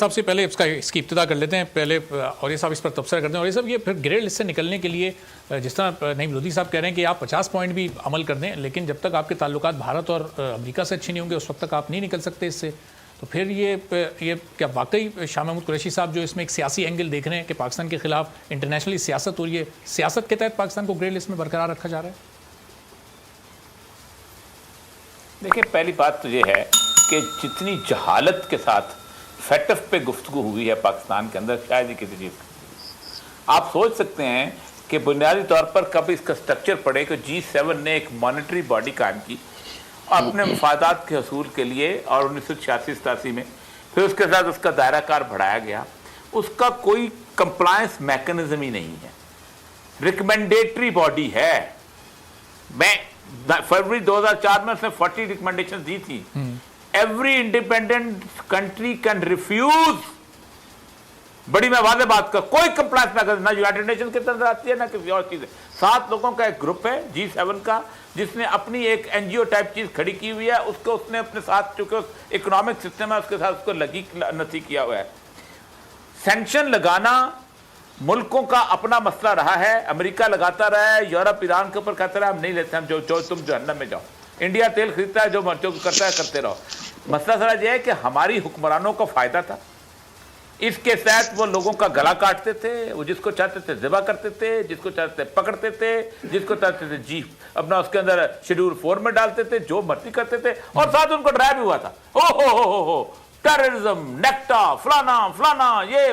صاحب سے پہلے اس کی ابتدا کر لیتے ہیں. پہلے اور یہ صاحب اس پر تبصرہ کرتے ہیں. اور یہ سب یہ پھر گرے لسٹ سے نکلنے کے لیے جس طرح نعیم لودھی صاحب کہہ رہے ہیں کہ آپ 50 پوائنٹ بھی عمل کر دیں, لیکن جب تک آپ کے تعلقات بھارت اور امریکہ سے اچھے نہیں ہوں گے اس وقت تک آپ نہیں نکل سکتے اس سے. تو پھر یہ کیا واقعی شاہ محمود قریشی صاحب جو اس میں ایک سیاسی اینگل دیکھ رہے ہیں کہ پاکستان کے خلاف انٹرنیشنلی سیاست ہو رہی ہے, سیاست کے تحت پاکستان کو گرے لسٹ میں برقرار رکھا جا رہا ہے؟ دیکھیں, پہلی بات تو یہ ہے کہ جتنی جہالت کے ساتھ فیٹف پہ گفتگو ہوئی ہے پاکستان کے اندر, شاید ہی کسی چیز کا آپ سوچ سکتے ہیں کہ بنیادی طور پر کب اس کا سٹرکچر پڑے کہ G7 نے ایک مانیٹری باڈی قائم کی اپنے مفادات کے حصول کے لیے, اور 1986-87 میں پھر اس کے ساتھ اس کا دائرہ کار بڑھایا گیا. اس کا کوئی کمپلائنس میکنزم ہی نہیں ہے, ریکمینڈیٹری باڈی ہے. میں فروری 2004 میں اس نے 40 ریکمینڈیشن دی تھی. Every independent country can refuse. بڑی میں واضح بات کر, کوئی کمپلائنس میکنزم نہ یونائٹڈ نیشن کے طرف آتی ہے نہ کسی اور چیز ہے. 7 لوگوں کا ایک گروپ ہے G7 کا جس نے اپنی ایک NGO ٹائپ چیز کھڑی کی ہوئی ہے. اس کو اس نے اپنے ساتھ, چونکہ اکنامک سسٹم ہے اس کے ساتھ اس کو لگی نتی کیا ہوا ہے. سینکشن لگانا ملکوں کا اپنا مسئلہ رہا ہے. امریکہ لگاتا رہا ہے, یورپ ایران کے اوپر کہتا رہا ہم نہیں لیتے, ہم جو تم جہنم میں جاؤ. انڈیا تیل خریدتا ہے, جو کرتا ہے کرتے رہو. مسئلہ سر یہ ہے کہ ہماری حکمرانوں کو فائدہ تھا. اس کے تحت وہ لوگوں کا گلا کاٹتے تھے, وہ جس کو چاہتے تھے ذبح کرتے تھے, جس کو چاہتے تھے پکڑتے تھے, جس کو چاہتے تھے اپنا اس کے اندر شیڈول 4 میں ڈالتے تھے, جو مرضی کرتے تھے, اور ساتھ ان کو ڈرایا بھی ہوا تھا. ہو ٹیررزم, نیکٹا, فلانا یہ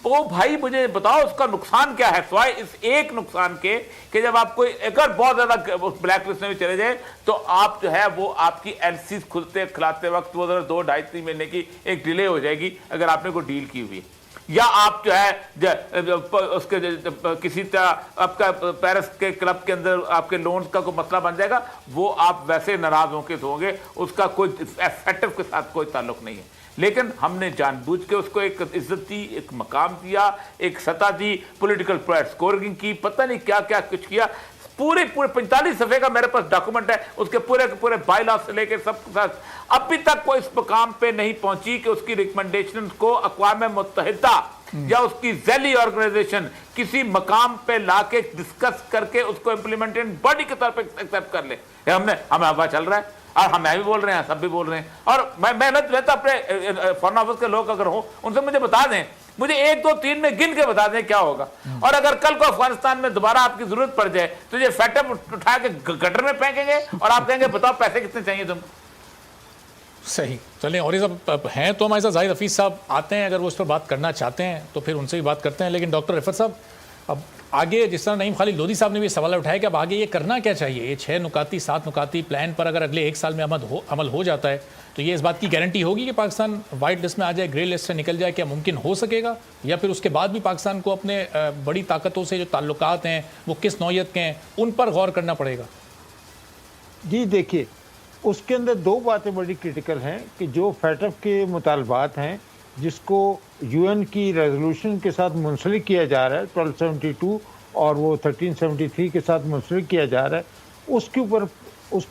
وہ بھائی مجھے بتاؤ اس کا نقصان کیا ہے سوائے اس ایک نقصان کے کہ جب آپ کوئی اگر بہت زیادہ بلیک لسٹ میں بھی چلے جائے تو آپ جو ہے وہ آپ کی ایلسیز کھلاتے وقت وہ 2-2.5-3 مہینے کی ایک ڈیلے ہو جائے گی اگر آپ نے کوئی ڈیل کی ہوئی ہے. یا آپ جو ہے اس کے کسی طرح آپ کا پیرس کے کلب کے اندر آپ کے لونز کا کوئی مسئلہ بن جائے گا, وہ آپ ویسے ناراض ہوں گے, اس کا کوئی افیکٹو کے ساتھ کوئی تعلق نہیں ہے. لیکن ہم نے جان بوجھ کے اس کو ایک عزت دی, ایک مقام دیا, ایک سطح دی, پولیٹیکل اسکورنگ کی, پتہ نہیں کیا کیا کچھ کیا. پورے 45 صفحے کا میرے پاس ڈاکومنٹ ہے, اس کے پورے بائی لاء سے لے کے سب کے ساتھ. ابھی تک وہ اس مقام پہ نہیں پہنچی کہ اس کی ریکمنڈیشن کو اقوام متحدہ یا اس کی ذیلی آرگنائزیشن کسی مقام پہ لا کے ڈسکس کر کے اس کو امپلیمنٹنگ باڈی کے طور پہ ایکسیپٹ کر لے. ہمیں ہوا چل رہا ہے, اور ہم بھی بول رہے ہیں, سب بھی بول رہے ہیں. اور میں تو اپنے فارن آفس کے لوگ اگر ہوں ان سے مجھے بتا دیں, مجھے 1 2 3 میں گن کے بتا دیں کیا ہوگا. اور اگر کل کو افغانستان میں دوبارہ آپ کی ضرورت پڑ جائے تو یہ فیٹ اپ اٹھا کے گٹر میں پھینکیں گے اور آپ کہیں گے بتاؤ پیسے کتنے چاہیے تم. صحیح, چلیں. اور یہ سب ہیں تو ہمارے ساتھ زاہد حفیظ صاحب آتے ہیں, اگر وہ اس پر بات کرنا چاہتے ہیں تو پھر ان سے بھی بات کرتے ہیں. لیکن ڈاکٹر رفعت صاحب, اب آگے جس طرح نعیم خالد لودھی صاحب نے بھی سوال اٹھایا کہ اب آگے یہ کرنا کیا چاہیے, یہ 6 نکاتی 7 نکاتی پلان پر اگر اگلے 1 سال میں عمل ہو جاتا ہے تو یہ اس بات کی گارنٹی ہوگی کہ پاکستان وائٹ لسٹ میں آ جائے, گرے لسٹ سے نکل جائے؟ کیا ممکن ہو سکے گا, یا پھر اس کے بعد بھی پاکستان کو اپنے بڑی طاقتوں سے جو تعلقات ہیں وہ کس نوعیت کے ہیں ان پر غور کرنا پڑے گا؟ جی دیکھیے, اس کے اندر 2 باتیں بڑی کرٹیکل ہیں کہ جو فیٹف کے مطالبات ہیں جس کو UN کی ریزولوشن کے ساتھ منسلک کیا جا رہا ہے 1272 اور وہ 1373 کے ساتھ منسلک کیا جا رہا ہے, اس کے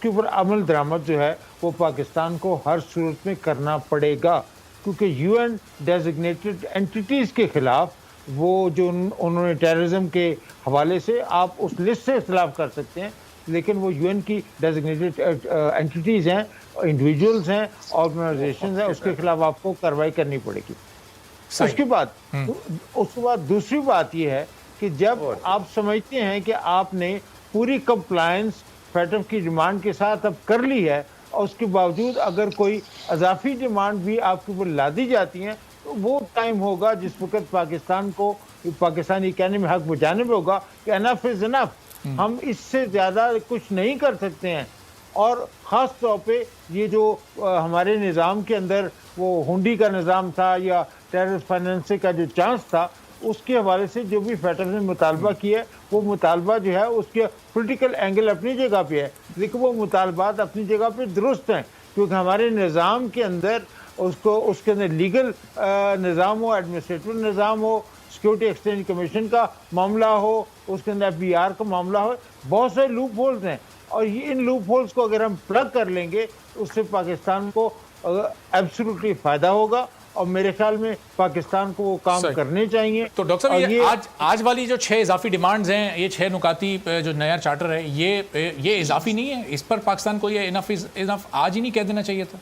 اوپر عمل درآمد جو ہے وہ پاکستان کو ہر صورت میں کرنا پڑے گا. کیونکہ UN ڈیزگنیٹڈ اینٹیٹیز کے خلاف وہ جو انہوں نے ٹیررزم کے حوالے سے آپ اس لسٹ سے اختلاف کر سکتے ہیں, لیکن وہ UN کی ڈیزگنیٹڈ اینٹیٹیز ہیں, انڈیویجولز ہیں, آرگنائزیشنز ہیں, اس کے خلاف آپ کو کارروائی کرنی پڑے گی. اس کے بعد دوسری بات یہ ہے کہ جب آپ سمجھتے ہیں کہ آپ نے پوری کمپلائنس فیٹف کی ڈیمانڈ کے ساتھ اب کر لی ہے, اور اس کے باوجود اگر کوئی اضافی ڈیمانڈ بھی آپ کے اوپر لا دی جاتی ہیں تو وہ ٹائم ہوگا جس وقت پاکستان کو پاکستانی کہنے میں حق بجانے میں ہوگا کہ انف از انف, ہم اس سے زیادہ کچھ نہیں کر سکتے ہیں. اور خاص طور پہ یہ جو ہمارے نظام کے اندر وہ ہنڈی کا نظام تھا یا ٹیرر فائننس کا جو چانس تھا, اس کے حوالے سے جو بھی فیٹف نے مطالبہ کیا ہے وہ مطالبہ جو ہے اس کے پولیٹیکل اینگل اپنی جگہ پہ ہے, لیکن وہ مطالبات اپنی جگہ پہ درست ہیں. کیونکہ ہمارے نظام کے اندر اس کے اندر لیگل نظام ہو, ایڈمنسٹریٹو نظام ہو, سیکورٹی ایکسچینج کمیشن کا معاملہ ہو, اس کے اندر FBR کا معاملہ ہو, بہت سارے لوپ ہولز ہیں. اور ان لوپ ہولز کو اگر ہم پلگ کر لیں گے تو اس سے پاکستان کو ایبسولوٹلی فائدہ ہوگا اور میرے خیال میں پاکستان کو وہ کام کرنے چاہیے. تو ڈاکٹر صاحب یہ آج والی جو 6 اضافی ڈیمانڈز ہیں، یہ 6 نکاتی جو نیا چارٹر ہے، یہ اضافی نہیں ہے؟ اس پر پاکستان کو یہ انف آج ہی نہیں کہہ دینا چاہیے تھا؟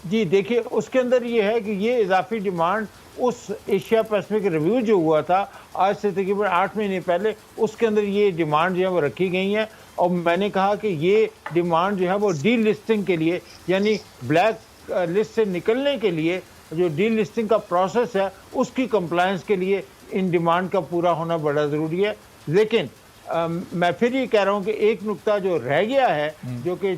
جی دیکھیے، اس کے اندر یہ ہے کہ یہ اضافی ڈیمانڈ اس ایشیا پیسفک ریویو جو ہوا تھا آج سے تقریباً 8 مہینے پہلے، اس کے اندر یہ ڈیمانڈ جو ہے وہ رکھی گئی ہیں. اور میں نے کہا کہ یہ ڈیمانڈ جو ہے وہ ڈی لسٹنگ کے لیے، یعنی بلیک لسٹ سے نکلنے کے لیے جو ڈی لسٹنگ کا پروسیس ہے اس کی کمپلائنس کے لیے ان ڈیمانڈ کا پورا ہونا بڑا ضروری ہے. لیکن میں پھر یہ کہہ رہا ہوں کہ ایک نقطہ جو رہ گیا ہے، جو کہ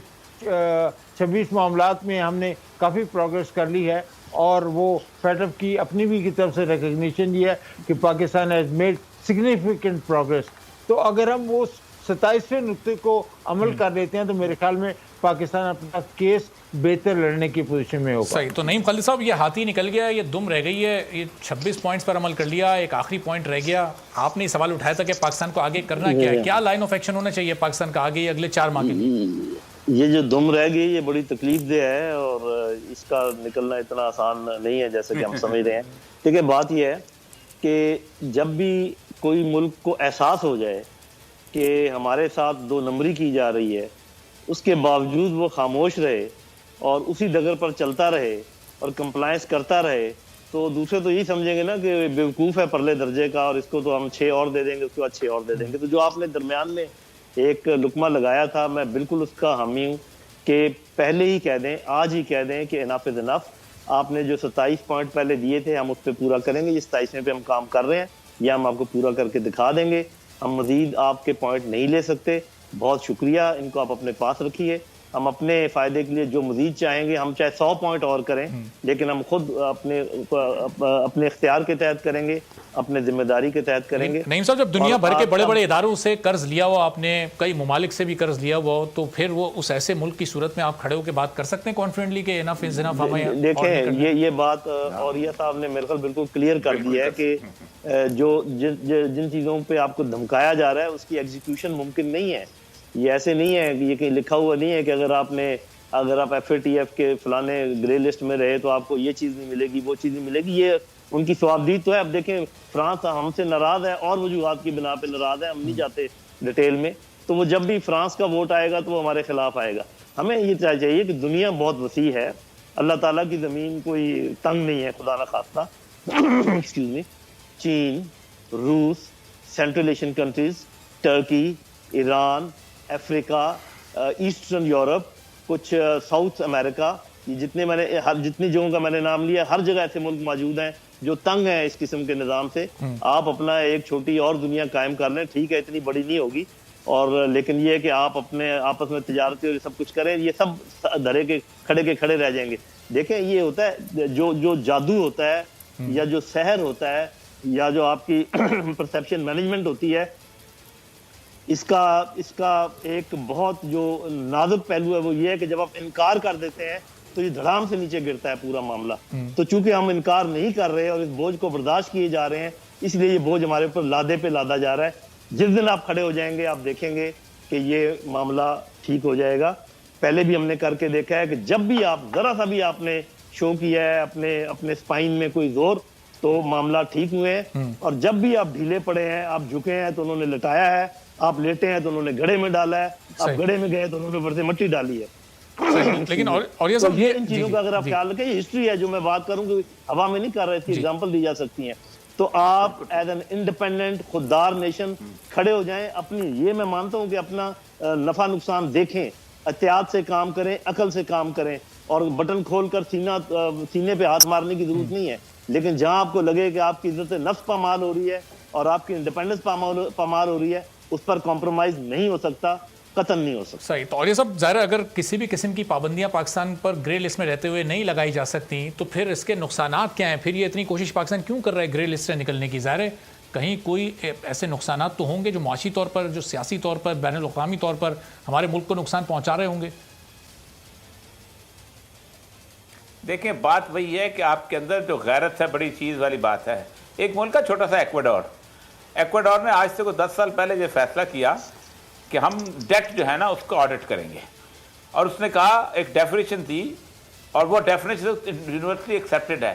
26 معاملات میں ہم نے کافی پروگریس کر لی ہے، اور وہ فیٹف کی اپنی بھی کی طرف سے ریکگنیشن یہ ہے کہ Pakistan has made significant progress. تو اگر ہم وہ 27ویں نقطے کو عمل کر لیتے ہیں تو میرے خیال میں پاکستان اپنا کیس بہتر لڑنے کی پوزیشن میں ہوگا. صحیح. تو نعیم خالد صاحب، یہ ہاتھی نکل گیا، یہ دم رہ گئی ہے، یہ 26 پوائنٹس پر عمل کر لیا، ایک آخری پوائنٹ رہ گیا. آپ نے یہ سوال اٹھایا تھا کہ پاکستان کو آگے کرنا کیا ہے، کیا لائن آف ایکشن ہونا چاہیے پاکستان کا آگے اگلے 4 ماہ کے لیے؟ یہ جو دم رہ گئی یہ بڑی تکلیف دہ ہے، اور اس کا نکلنا اتنا آسان نہیں ہے جیسے کہ ہم سمجھ رہے ہیں. دیکھیں، بات یہ ہے کہ جب بھی کوئی ملک کو احساس ہو جائے کہ ہمارے ساتھ 2 نمبری کی جا رہی ہے، اس کے باوجود وہ خاموش رہے اور اسی ڈگر پر چلتا رہے اور کمپلائنس کرتا رہے، تو دوسرے تو یہی سمجھیں گے نا کہ بیوقوف ہے پرلے درجے کا، اور اس کو تو ہم 6 اور دے دیں گے، اس کے بعد 6 اور دے دیں گے. تو جو آپ نے درمیان میں ایک لقمہ لگایا تھا، میں بالکل اس کا حامی ہوں کہ پہلے ہی کہہ دیں، آج ہی کہہ دیں کہ انف از انف. آپ نے جو 27 پوائنٹ پہلے دیے تھے ہم اس پہ پورا کریں گے. یہ 27ویں پہ ہم کام کر رہے ہیں، یہ ہم آپ کو پورا کر کے دکھا دیں گے. ہم مزید آپ کے پوائنٹ نہیں لے سکتے. بہت شکریہ، ان کو آپ اپنے پاس رکھیے. ہم اپنے فائدے کے لیے جو مزید چاہیں گے، ہم چاہے 100 پوائنٹ اور کریں، لیکن ہم خود اپنے اختیار کے تحت کریں گے، اپنے ذمہ داری کے تحت کریں گے. نعیم صاحب، جب دنیا بھر کے بڑے بڑے اداروں سے قرض لیا ہوا، آپ نے کئی ممالک سے بھی قرض لیا ہوا ہو، تو پھر وہ اس ایسے ملک کی صورت میں آپ کھڑے ہو کے بات کر سکتے ہیں کانفیڈنٹلی کہ انف از انف؟ دیکھیں، یہ بات اوریہ صاحب نے میرے خیال بالکل کلیئر کر دیا ہے کہ جن چیزوں پہ آپ کو دھمکایا جا رہا ہے اس کی ایگزیکیوشن ممکن نہیں ہے. یہ ایسے نہیں ہے کہ یہ کہیں لکھا ہوا نہیں ہے کہ اگر آپ FATF کے فلانے گرے لسٹ میں رہے تو آپ کو یہ چیز نہیں ملے گی، وہ چیز نہیں ملے گی. یہ ان کی ثوابدید تو ہے. اب دیکھیں، فرانس ہم سے ناراض ہے اور وجوہات کی بنا پہ ناراض ہے، ہم نہیں جاتے ڈیٹیل میں. تو وہ جب بھی فرانس کا ووٹ آئے گا تو وہ ہمارے خلاف آئے گا. ہمیں یہ چاہیے کہ دنیا بہت وسیع ہے، اللہ تعالیٰ کی زمین کوئی تنگ نہیں ہے، خدا نہ خواستہ. Excuse me. چین، روس، سینٹرل ایشین کنٹریز، ٹرکی، ایران، افریقہ، ایسٹرن یورپ، کچھ ساؤتھ امریکہ، یہ جتنی جگہوں کا میں نے نام لیا، ہر جگہ ایسے ملک موجود ہیں جو تنگ ہیں اس قسم کے نظام سے. آپ اپنا ایک چھوٹی اور دنیا قائم کر لیں، ٹھیک ہے اتنی بڑی نہیں ہوگی، اور لیکن یہ ہے کہ آپ اپنے آپس میں تجارتی اور سب کچھ کریں، یہ سب دھرے کے کھڑے رہ جائیں گے. دیکھیں، یہ ہوتا ہے جو جادو ہوتا ہے یا جو سحر ہوتا ہے یا جو آپ کی پرسیپشن مینجمنٹ ہوتی ہے، اس کا ایک بہت جو نازک پہلو ہے وہ یہ ہے کہ جب آپ انکار کر دیتے ہیں تو یہ دھڑام سے نیچے گرتا ہے پورا معاملہ. تو چونکہ ہم انکار نہیں کر رہے اور اس بوجھ کو برداشت کیے جا رہے ہیں، اس لیے یہ بوجھ ہمارے اوپر لادے پہ لادا جا رہا ہے. جس دن آپ کھڑے ہو جائیں گے آپ دیکھیں گے کہ یہ معاملہ ٹھیک ہو جائے گا. پہلے بھی ہم نے کر کے دیکھا ہے کہ جب بھی آپ ذرا سا بھی آپ نے شو کیا ہے اپنے اسپائن میں کوئی زور، تو معاملہ ٹھیک ہوئے ہیں. اور جب بھی آپ ڈھیلے پڑے ہیں، آپ جھکے ہیں تو انہوں نے لٹایا ہے، آپ لیٹے ہیں تو انہوں نے گڑھے میں ڈالا ہے، آپ گڑھے میں گئے تو انہوں نے اوپر سے مٹی ڈالی ہے. لیکن اور یہ سب ان چیزوں کا اگر آپ خیال رکھیں، یہ ہسٹری ہے جو میں بات کروں کہ ہوا میں نہیں کر رہے، اس کی ایگزامپل دی جا سکتی ہیں. تو آپ ایز این انڈیپینڈنٹ خوددار نیشن کھڑے ہو جائیں. اپنی یہ میں مانتا ہوں کہ اپنا نفع نقصان دیکھیں، احتیاط سے کام کریں، عقل سے کام کریں، اور بٹن کھول کر سینے پہ ہاتھ مارنے کی ضرورت نہیں ہے. لیکن جہاں آپ کو لگے کہ آپ کی عزت نفس پامال ہو رہی ہے اور آپ کی انڈیپینڈنس پامال ہو رہی ہے، اس پر کمپرومائز نہیں ہو سکتا، قطعاً نہیں ہو سکتا. صحیح. تو اور یہ سب ظاہر ہے اگر کسی بھی قسم کی پابندیاں پاکستان پر گرے لسٹ میں رہتے ہوئے نہیں لگائی جا سکتی تو پھر اس کے نقصانات کیا ہیں؟ پھر یہ اتنی کوشش پاکستان کیوں کر رہا ہے گرے لسٹ سے نکلنے کی؟ ظاہر ہے کہیں کوئی ایسے نقصانات تو ہوں گے جو معاشی طور پر، جو سیاسی طور پر، بین الاقوامی طور پر ہمارے ملک کو نقصان پہنچا رہے ہوں گے. دیکھیں، بات وہی ہے کہ آپ کے اندر جو غیرت ہے، بڑی چیز والی بات ہے. ایک ملک کا چھوٹا سا ایکواڈور نے آج سے کوئی 10 سال پہلے یہ فیصلہ کیا کہ ہم ڈیٹ جو ہے نا اس کو آڈٹ کریں گے، اور اس نے کہا، ایک ڈیفینیشن دی، اور وہ ڈیفینیشن یونیورسلی ایکسیپٹڈ ہے